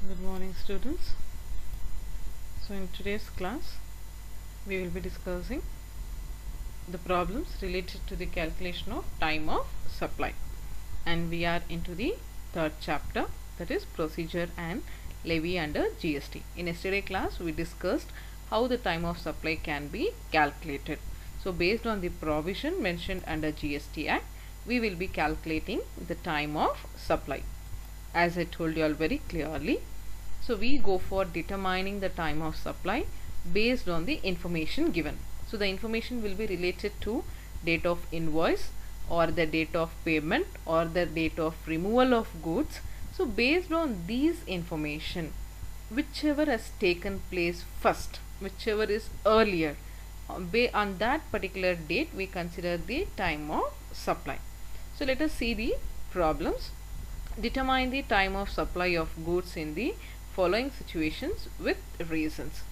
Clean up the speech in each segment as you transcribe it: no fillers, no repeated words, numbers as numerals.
Good morning, students. So in today's class we will be discussing the problems related to the calculation of time of supply, and we are into the third chapter, that is procedure and levy under GST. In yesterday's class we discussed how the time of supply can be calculated. So based on the provision mentioned under GST Act, we will be calculating the time of supply, as I told you all very clearly. So we go for determining the time of supply based on the information given. So the information will be related to date of invoice or the date of payment or the date of removal of goods. So based on these information, whichever has taken place first, whichever is earlier, on that particular date we consider the time of supply. So let us see the problems. Determine the time of supply of goods in the following situations with reasons.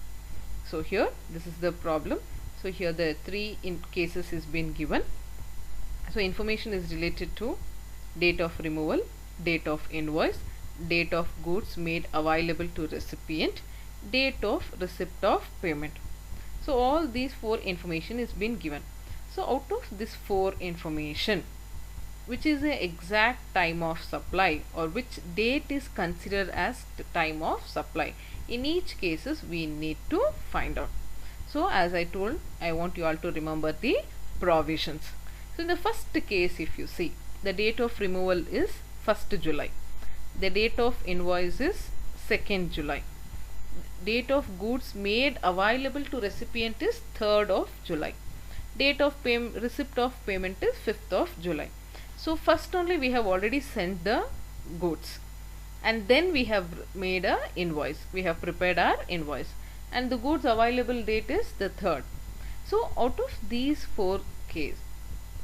So here this is the problem. So here the three cases is been given. So information is related to date of removal, date of invoice, date of goods made available to recipient, date of receipt of payment. So all these four information is been given. So out of this four information, which is the exact time of supply or which date is considered as the time of supply, in each cases we need to find out. So as I told, I want you all to remember the provisions. So in the first case, if you see, the date of removal is 1st July, the date of invoice is 2nd July, date of goods made available to recipient is 3rd of July, date of receipt of payment is 5th of July. So first only we have already sent the goods, and then we have made a invoice, we have prepared our invoice, and the goods available date is the 3rd. So out of these four case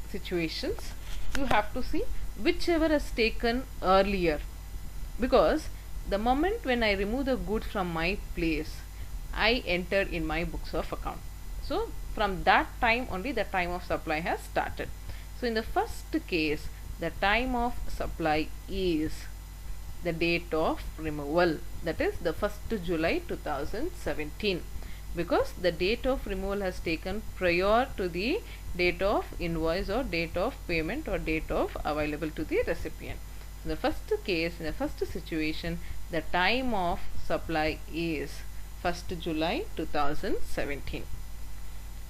situations, you have to see whichever has taken earlier, because the moment when I remove the goods from my place, I enter in my books of account. So from that time only the time of supply has started. So in the first case, the time of supply is the date of removal, that is the 1st July 2017, because the date of removal has taken prior to the date of invoice or date of payment or date of available to the recipient. In the first case, in the first situation, the time of supply is 1st July 2017.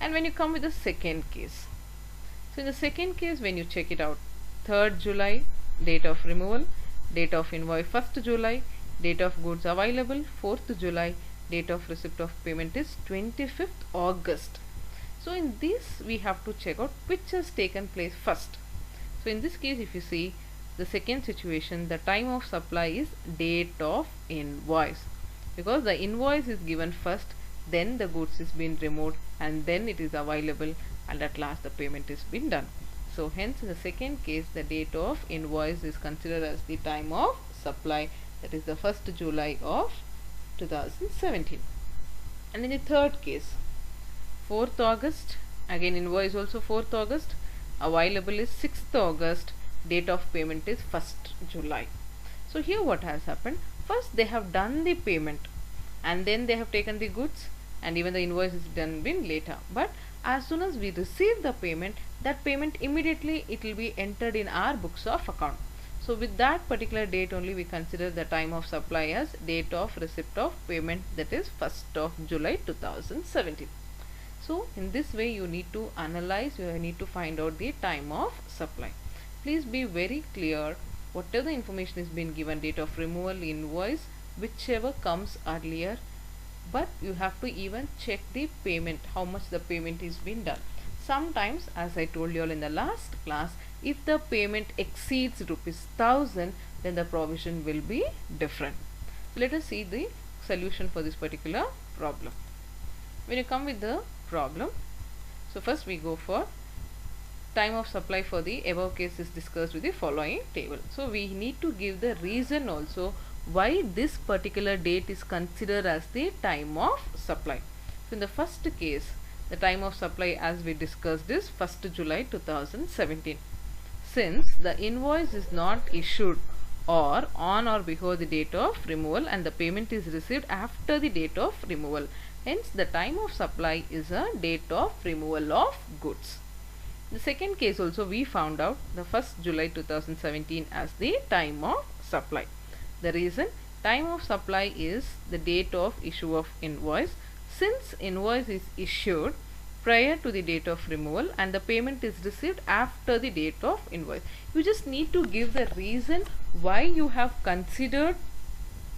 And when you come with the second case, so in the second case, when you check it out, 3rd July, date of removal, date of invoice 1st July, date of goods available 4th July, date of receipt of payment is 25th August. So in this we have to check out which has taken place first. So in this case, if you see the second situation, the time of supply is date of invoice, because the invoice is given first, then the goods is being removed, and then it is available, and at last the payment is been done. So hence in the second case, the date of invoice is considered as the time of supply, that is the 1st July of 2017. And in the third case, 4th August, again invoice also 4th August, available is 6th August, date of payment is 1st July. So here what has happened, first they have done the payment and then they have taken the goods, and even the invoice is done been later, but as soon as we receive the payment, that payment immediately it will be entered in our books of account. So with that particular date only we consider the time of supply as date of receipt of payment, that is 1st of July 2017. So in this way you need to analyze, you need to find out the time of supply. Please be very clear, whatever the information is been given, date of removal, invoice, whichever comes earlier, but you have to even check the payment, how much the payment is being done. Sometimes, as I told you all in the last class, if the payment exceeds ₹1000, then the provision will be different. So let us see the solution for this particular problem. When you come with the problem, so first we go for time of supply for the above case is discussed with the following table. So we need to give the reason also why this particular date is considered as the time of supply. So in the first case, the time of supply as we discussed is 1st July 2017. Since the invoice is not issued or on or before the date of removal, and the payment is received after the date of removal. Hence, the time of supply is a date of removal of goods. The second case also we found out the 1st July 2017 as the time of supply. The reason, time of supply is the date of issue of invoice. Since invoice is issued prior to the date of removal and the payment is received after the date of invoice, you just need to give the reason why you have considered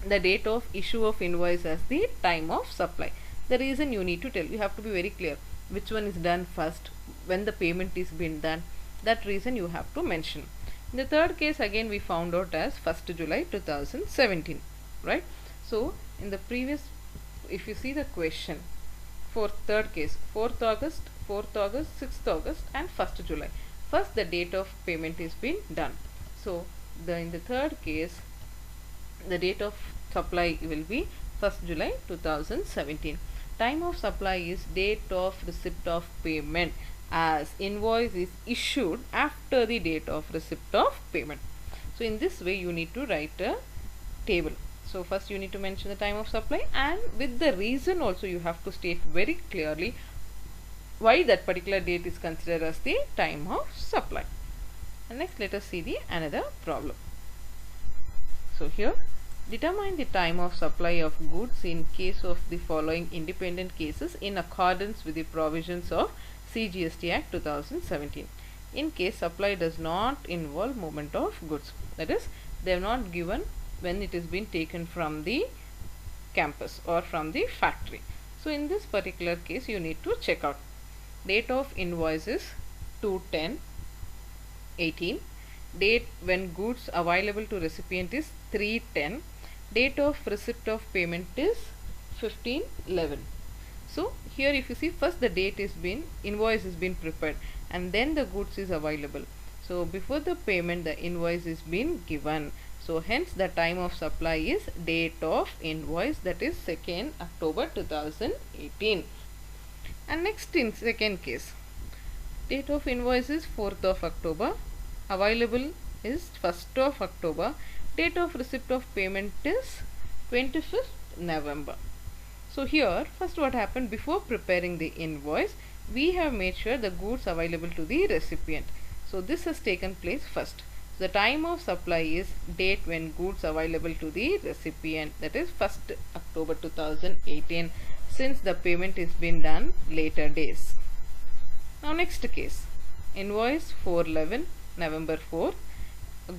the date of issue of invoice as the time of supply. The reason you need to tell. You have to be very clear which one is done first, when the payment is been done. That reason you have to mention. In the third case again we found out as 1st July 2017, right? So in the previous, if you see the question for third case, 4th August, 4th August, 6th August and 1st July. First the date of payment is been done. So in the third case the date of supply will be 1st July 2017. Time of supply is date of receipt of payment, as invoice is issued after the date of receipt of payment. So in this way you need to write a table. So first you need to mention the time of supply, and with the reason also you have to state very clearly why that particular date is considered as the time of supply. And next let us see the another problem. So here, determine the time of supply of goods in case of the following independent cases in accordance with the provisions of GST Act 2017. In case supply does not involve movement of goods, that is, they have not given when it is been taken from the campus or from the factory. So in this particular case you need to check out. Date of invoice is 2/10/18. Date when goods available to recipient is 3/10. Date of receipt of payment is 15/11. So here if you see, first the date is been, invoice is been prepared, and then the goods is available. So before the payment the invoice is been given. So hence the time of supply is date of invoice, that is 2nd October 2018. And next in second case, date of invoice is 4th of October, available is 1st of October, date of receipt of payment is 25th November. So here first what happened, before preparing the invoice we have made sure the goods available to the recipient. So this has taken place first. The time of supply is date when goods available to the recipient, that is 1st October 2018, since the payment is been done later days. Now next case, invoice 4/11 November 4,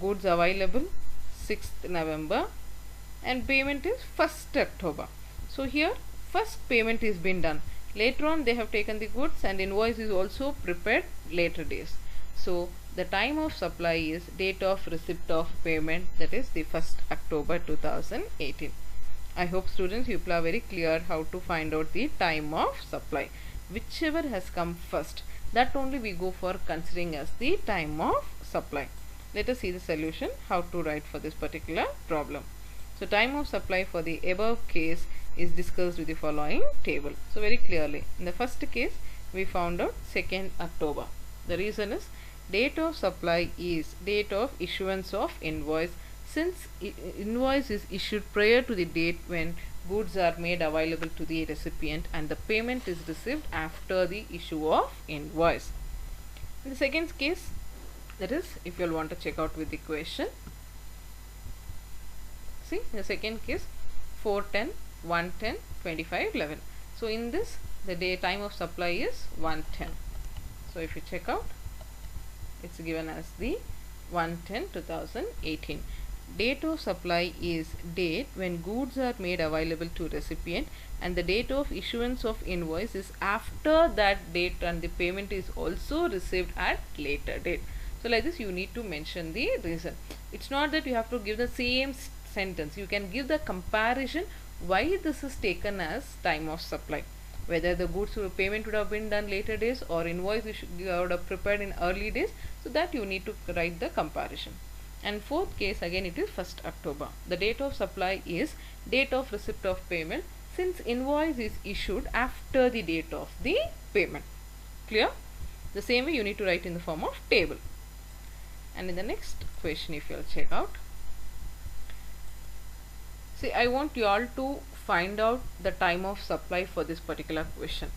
goods available 6th November and payment is 1st October. So here first payment is been done, later on they have taken the goods and invoice is also prepared later days. So the time of supply is date of receipt of payment, that is the 1st October 2018. I hope students you are very clear how to find out the time of supply. Whichever has come first, that only we go for considering as the time of supply. Let us see the solution, how to write for this particular problem. So time of supply for the above case is discussed with the following table. So very clearly, in the first case we found out 2nd October. The reason is date of supply is date of issuance of invoice, since invoice is issued prior to the date when goods are made available to the recipient and the payment is received after the issue of invoice. In the second case, that is, if you want to check out with the question, see in the second case 4/10, 1/10, 25/11. So in this the day time of supply is 1/10. So if you check out, it's given as the 1/10/2018. Date of supply is date when goods are made available to recipient and the date of issuance of invoice is after that date and the payment is also received at later date. So like this you need to mention the reason. It's not that you have to give the same sentence. You can give the comparison why this is taken as time of supply. Whether the goods payment would have been done later days or invoice you would have prepared in early days. So that you need to write the comparison. And fourth case again it is 1st October. The date of supply is date of receipt of payment, since invoice is issued after the date of the payment. Clear? The same way you need to write in the form of table. And in the next question if you will check out, See, I want you all to find out the time of supply for this particular question.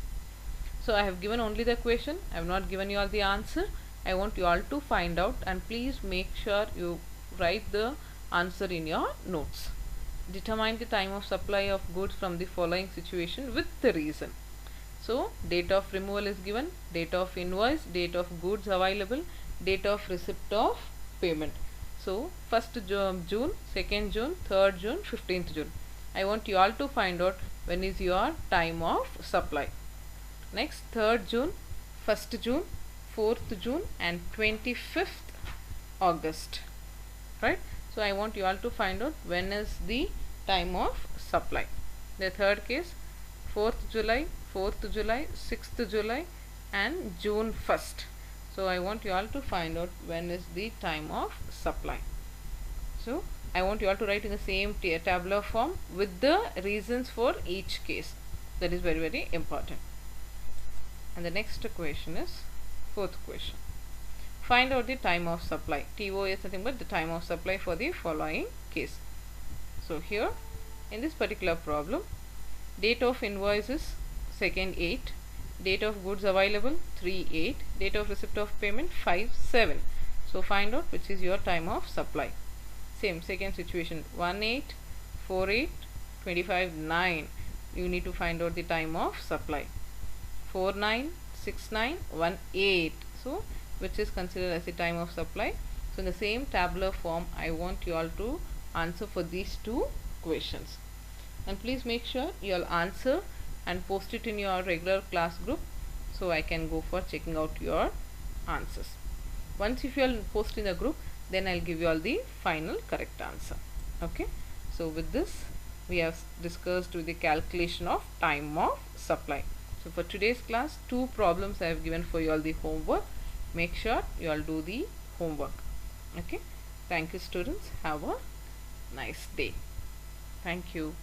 So I have given only the question, I have not given you all the answer. I want you all to find out, and please make sure you write the answer in your notes. Determine the time of supply of goods from the following situation with the reason. So date of removal is given, date of invoice, date of goods available, date of receipt of payment. So 1st June, 2nd June, 3rd June, 15th June. I want you all to find out when is your time of supply. Next 3rd June, 1st June, 4th June and 25th August. Right? So I want you all to find out when is the time of supply. The third case 4th July, 4th July, 6th July and June 1st. So I want you all to find out when is the time of supply. So I want you all to write in the same tabular form with the reasons for each case. That is very, very important. And the next question is 4th question. Find out the time of supply. TO is nothing but the time of supply for the following case. So here in this particular problem, date of invoice is 2nd 8, date of goods available 3/8, date of receipt of payment 5/7. So find out which is your time of supply. Same second situation 1/8, 4/8, 25/9. You need to find out the time of supply. 4/9, 6/9, 1/8. So which is considered as the time of supply. So in the same tabular form I want you all to answer for these two questions. And please make sure you all answer and post it in your regular class group so I can go for checking out your answers. Once if you all post in the group, then I'll give you all the final correct answer. Okay. So with this we have discussed with the calculation of time of supply. So for today's class, 2 problems I have given for you all the homework. Make sure you all do the homework. Okay. Thank you students. Have a nice day. Thank you.